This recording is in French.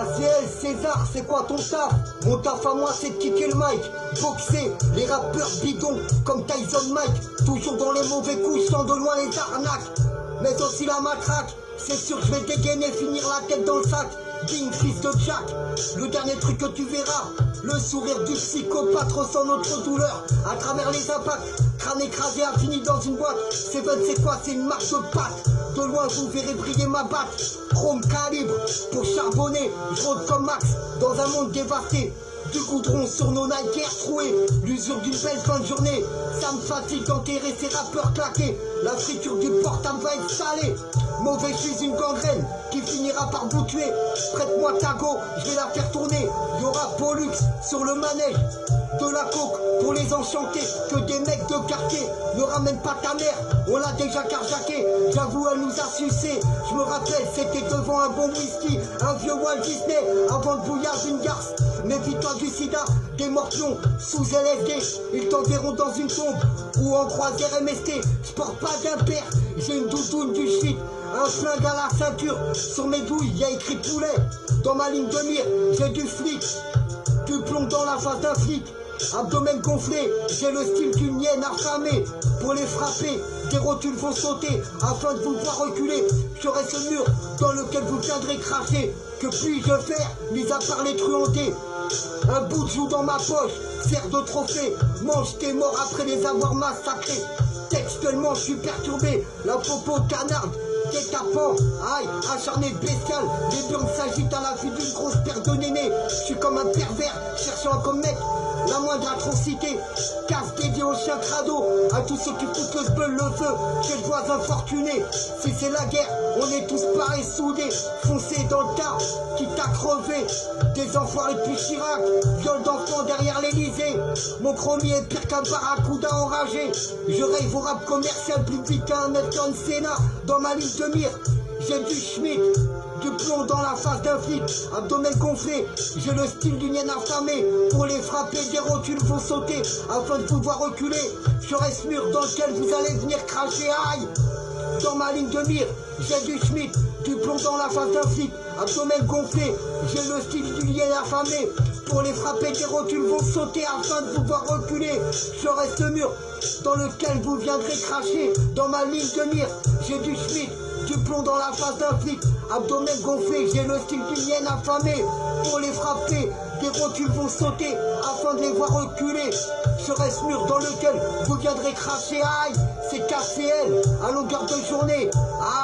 KCL, César, c'est quoi ton taf? Mon taf à moi, c'est de kicker le mic, boxer les rappeurs bidons comme Tyson Mike, toujours dans les mauvais coups, sans de loin les arnaques, mais aussi la matraque. C'est sûr que je vais dégainer, finir la tête dans le sac. Ding, fils de Jack, le dernier truc que tu verras, le sourire du psychopathe ressent notre douleur à travers les impacts. Crâne écrasé infini dans une boîte. Seven, c'est quoi? C'est une marque de patte. De loin vous verrez briller ma batte. Chrome calibre pour charbonner. Je rôde comme Max dans un monde dévasté. Du goudron sur nos Nike troués. L'usure d'une belle fin de journée. Ça me fatigue d'enterrer ces rappeurs claqués. La friture du portable va être salée. Mauvais, je suis une gangrène qui finira par vous tuer. Prête-moi ta go, je vais la faire tourner. Y'aura Pollux sur le manège. De la coke pour les enchanter. Que des mecs de quartier. Ne ramène pas ta mère, on l'a déjà carjacké. J'avoue, elle nous a sucé. Je me rappelle, c'était devant un bon whisky. Un vieux Walt Disney avant de bouillage une garce. Méfie-toi du sida, des morpions sous LSD. Ils t'enverront dans une tombe ou en croisière MST. Je porte pas d'impair, j'ai une doudoune du shit. Un flingue à la ceinture, sur mes douilles y a écrit poulet. Dans ma ligne de mire, j'ai du flic. Du plomb dans la face d'un flic. Abdomen gonflé, j'ai le style d'une hyène affamée. Pour les frapper, des rotules vont sauter afin de vous voir reculer. J'aurai ce mur dans lequel vous viendrez cracher. Que puis-je faire, mis à part les truander? Un bout de joue dans ma poche, sert de trophée. Mange tes morts après les avoir massacrés. Textuellement, je suis perturbé, la popo canarde. Décapant, aïe, acharné bestial. Les burnes s'agitent à la vue d'une grosse paire de nénés. Je suis comme un pervers, cherchant à commettre la moindre atrocité. Casse dédié aux chiens crado, à tous ceux qui foutent le sbeul, le feu, chez le voisin fortuné. Si c'est la guerre, on est tous pareils soudés. Foncez dans le tas, quitte à crever. Des enfoirés depuis Chirac, viol d'enfants derrière l'Elysée. Mon chromie est pire qu'un barracuda enragé. Je rêve au rap commercial plus vite qu'un Ayrton Senna. Dans ma ligne de mire, j'ai du Schmitt. Du plomb dans la face d'un flic, abdomen gonflé. J'ai le style d'une hyène affamée. Pour les frapper, des rotules vont sauter afin de pouvoir reculer. Je reste mur dans lequel vous allez venir cracher. Aïe! Dans ma ligne de mire, j'ai du Schmitt. Du plomb dans la face d'un flic, abdomen gonflé. J'ai le style d'une hyène affamée. Pour les frapper, des rotules vont sauter afin de pouvoir reculer. Je reste mur dans lequel vous viendrez cracher. Dans ma ligne de mire, j'ai du Schmitt. Du plomb dans la face d'un flic, abdomen gonflé, j'ai le style d'une hyène affamée. Pour les frapper, des rotules vont sauter afin de les voir reculer. Je reste mur dans lequel vous viendrez cracher. Aïe, c'est KCL à longueur de journée. Aïe.